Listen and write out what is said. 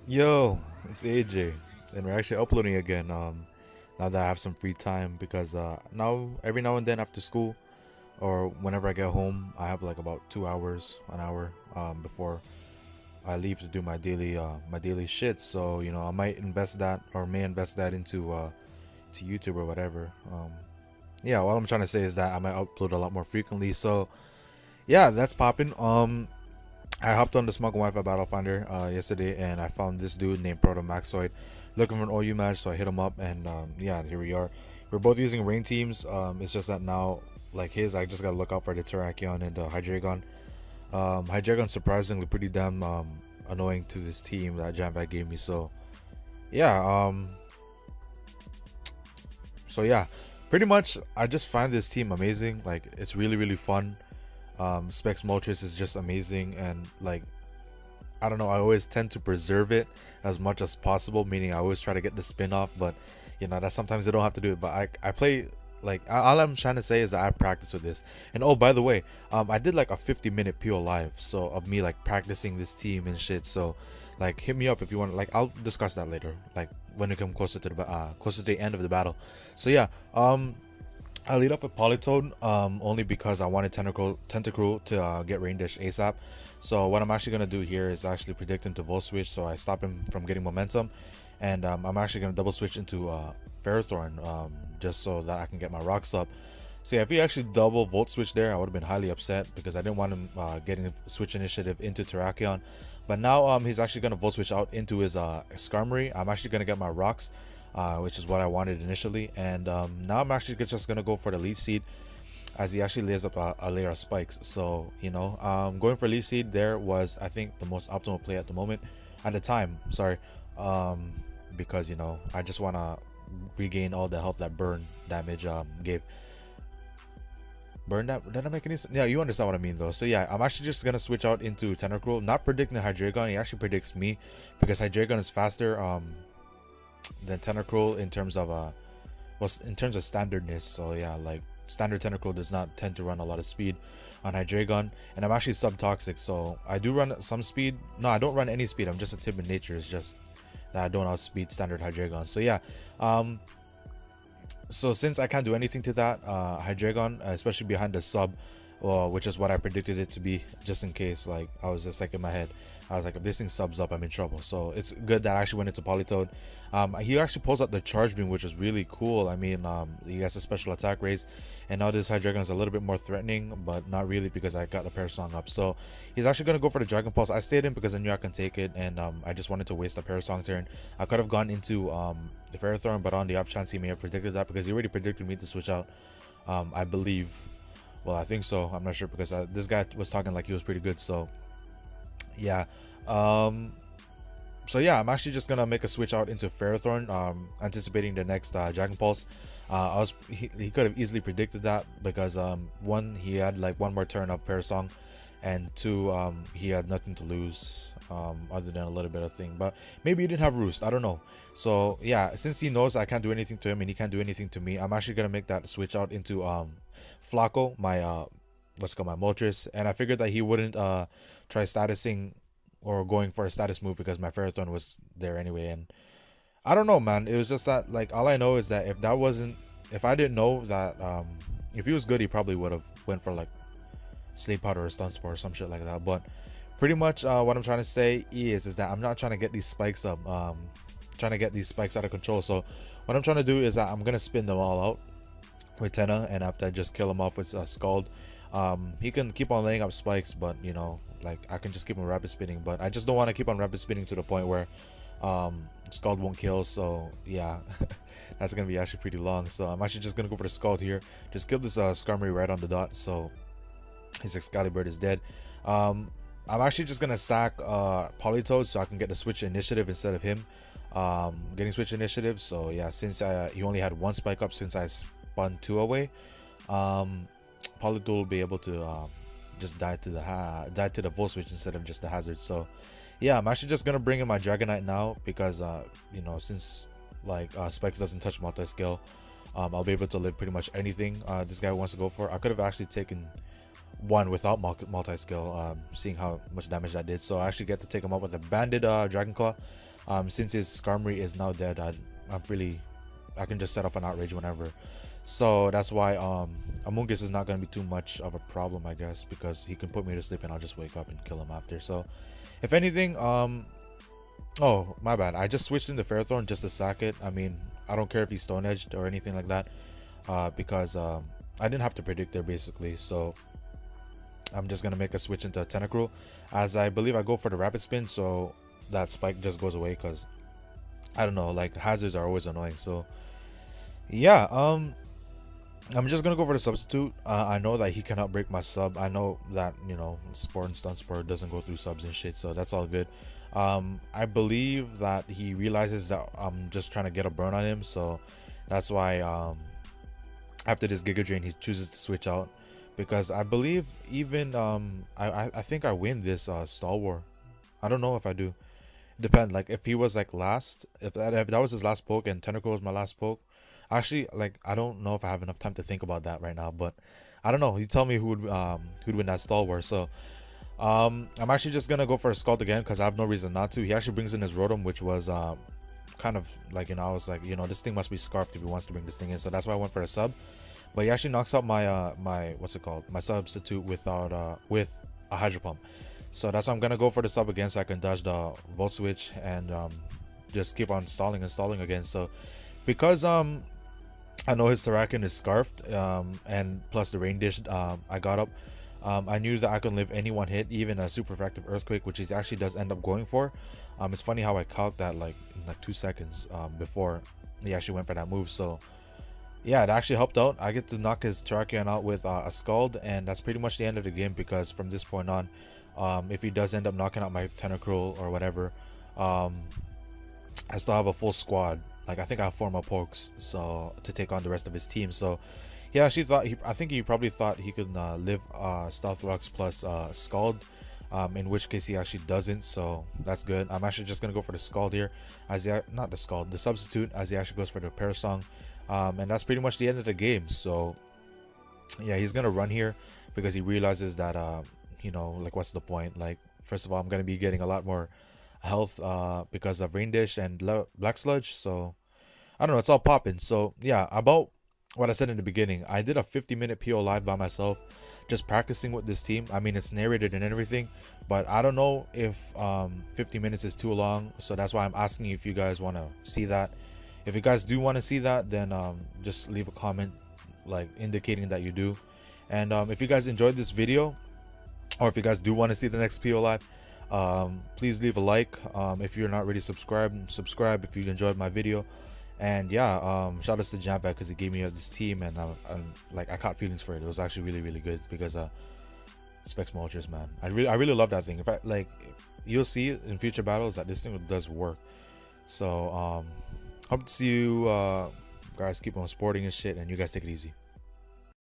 Yo, it's AJ, and we're actually uploading again. Now that I have some free time, because now every now and then after school or whenever I get home, I have like about 2 hours, an hour, before I leave to do my daily shit. So I might invest that or may invest that into to YouTube or whatever. Yeah, what I'm trying to say is that I might upload a lot more frequently. So yeah, that's popping. I hopped on the Smug Wi-Fi Battle Finder yesterday, and I found this dude named ProtoMaxoid looking for an OU match. So I hit him up, and yeah, here we are. We're both using rain teams. It's just that now, like I just gotta look out for the Terrakion and the Hydreigon. Hydreigon's surprisingly pretty damn annoying to this team that Jamvac gave me. So yeah, yeah, pretty much I just find this team amazing. Like it's really fun. Specs Moltres is just amazing, and like I don't know, I always tend to preserve it as much as possible, meaning I always try to get the spin off, but that sometimes they don't have to do it. But I play like all I'm trying to say is that I practice with this. And oh, by the way, I did like a 50-minute PO live, so of me like practicing this team and shit. So like hit me up if you want. Like I'll discuss that later, like when we come closer to the end of the battle. So yeah, I lead off with Polytoad, only because I wanted Tentacruel to get Rain Dish ASAP. So what I'm actually going to do here is actually predict him to Volt Switch, so I stop him from getting momentum. And I'm actually going to double switch into Ferrothorn, just so that I can get my rocks up. So yeah, if he actually double Volt Switch there, I would have been highly upset because I didn't want him getting Switch Initiative into Terrakion. But now he's actually going to Volt Switch out into his Skarmory. I'm actually going to get my rocks, which is what I wanted initially. And now I'm actually just going to go for the lead seed, as he actually lays up a layer of spikes. So going for lead seed there was, I think, the most optimal play at the moment, at the time. Sorry, because I just want to regain all the health that burn damage gave. Burn that, did I make any sense? Yeah, you understand what I mean though. So yeah, I'm actually just gonna switch out into Tentacruel, not predicting the Hydreigon. He actually predicts me, because Hydreigon is faster than Tentacruel in terms of in terms of standardness. So yeah, like standard Tentacruel does not tend to run a lot of speed on Hydreigon, and I'm actually sub-toxic, so I do run some speed. No, I don't run any speed. I'm just a timid nature. It's just that I don't outspeed standard Hydreigon. So yeah, so since I can't do anything to that Hydreigon, especially behind the sub, which is what I predicted it to be, just in case, like I was just like in my head, I was like, if this thing subs up, I'm in trouble. So it's good that I actually went into Polytoad. He actually pulls out the Charge Beam, which is really cool. I mean, he has a special attack raise, and now this Hydreigon is a little bit more threatening, but not really, because I got the Parasong up. So he's actually going to go for the Dragon Pulse. I stayed in because I knew I can take it, and I just wanted to waste a Parasong turn. I could have gone into the Ferrothorn, but on the off chance he may have predicted that, because he already predicted me to switch out, I believe. Well, I think so. I'm not sure, because this guy was talking like he was pretty good. So yeah, so yeah, I'm actually just gonna make a switch out into Ferrothorn, anticipating the next Dragon Pulse. He could have easily predicted that, because one, he had like one more turn of Parasong, and two, he had nothing to lose other than a little bit of thing. But maybe he didn't have Roost, I don't know. So yeah, since he knows I can't do anything to him and he can't do anything to me, I'm actually gonna make that switch out into Flacco, my what's called my Moltres, and I figured that he wouldn't try statusing or going for a status move, because my Ferrothorn was there anyway. And I don't know, man, it was just that, like, all I know is that if I didn't know that if he was good, he probably would have went for like Sleep Powder or Stun Spore or some shit like that. But pretty much what I'm trying to say is that I'm not trying to get these spikes up, trying to get these spikes out of control. So what I'm trying to do is that I'm gonna spin them all out with Tenna, and after I just kill him off with Scald, he can keep on laying up spikes, but like I can just keep on rapid spinning. But I just don't want to keep on rapid spinning to the point where Scald won't kill. So yeah, that's gonna be actually pretty long. So I'm actually just gonna go for the Scald here, just kill this Skarmory right on the dot, so his Excalibur is dead. I'm actually just gonna sack Polytoad so I can get the switch initiative instead of him getting switch initiative. So yeah, since he only had one spike up since I spun two away, Polytoad will be able to just die to the Volt Switch instead of just the hazard. So yeah, I'm actually just gonna bring in my Dragonite now, because since like Spikes doesn't touch multi-scale, I'll be able to live pretty much anything this guy wants to go for. I could have actually taken one without multi-scale, seeing how much damage that did. So I actually get to take him up with a banded Dragon Claw. Since his Skarmory is now dead, I can just set off an outrage whenever. So that's why Amoonguss is not gonna be too much of a problem, I guess, because he can put me to sleep and I'll just wake up and kill him after. So if anything, oh my bad, I just switched into Ferrothorn just to sack it. I mean, I don't care if he's Stone Edged or anything like that, because I didn't have to predict there basically. So I'm just gonna make a switch into Tentacruel, as I believe I go for the Rapid Spin, so that spike just goes away, because I don't know, like hazards are always annoying. So yeah, I'm just gonna go for the substitute. I know that he cannot break my sub. I know that, you know, Spore and Stun Spore doesn't go through subs and shit, so that's all good. I believe that he realizes that I'm just trying to get a burn on him, so that's why after this Giga Drain he chooses to switch out, because I believe even I think I win this Stall War. I don't know if I do. Depend, like if he was like last, if that was his last poke and Tentacle was my last poke. Actually, like I don't know if I have enough time to think about that right now, but I don't know. You tell me who'd win that Stall War. So I'm actually just gonna go for a Scald again because I have no reason not to. He actually brings in his Rotom, which was kind of like, you know, I was like, you know, this thing must be scarfed if he wants to bring this thing in, so that's why I went for a sub. But he actually knocks out my my what's it called, my substitute without with a Hydro Pump. So that's why I'm gonna go for the sub again, so I can dodge the Volt Switch and just keep on stalling and stalling again. So because I know his Terrakin is scarfed, and plus the Rain Dish I got up, I knew that I could live any one hit, even a super effective Earthquake, which he actually does end up going for. It's funny how I calc that like in like 2 seconds before he actually went for that move. So yeah, it actually helped out. I get to knock his Terrakion out with a Scald, and that's pretty much the end of the game, because from this point on, if he does end up knocking out my Tentacruel or whatever, I still have a full squad. Like I think I have 4 more pokes, so to take on the rest of his team. So he actually thought, I think he probably thought he could live Stealth Rocks plus Scald, in which case he actually doesn't, so that's good. I'm actually just gonna go for the Scald here, as he, not the Scald, the substitute, as he actually goes for the Parasong, and that's pretty much the end of the game. So yeah, he's gonna run here because he realizes that you know, like what's the point? Like first of all, I'm gonna be getting a lot more health because of Rain Dish and Black Sludge, so I don't know, it's all popping. So yeah, about what I said in the beginning, I did a 50-minute PO live by myself, just practicing with this team. I mean, it's narrated and everything, but I don't know if 50 minutes is too long, so that's why I'm asking if you guys want to see that. If you guys do want to see that, then just leave a comment like indicating that you do. And if you guys enjoyed this video, or if you guys do want to see the next PO live, please leave a like. If you're not already subscribed, subscribe if you enjoyed my video. And yeah, shout out to Jamvat because he gave me this team, and like I caught feelings for it. It was actually really good, because Specs Moltres, man, I really love that thing. In fact, like you'll see in future battles that this thing does work. So hope to see you guys keep on sporting and shit, and you guys take it easy.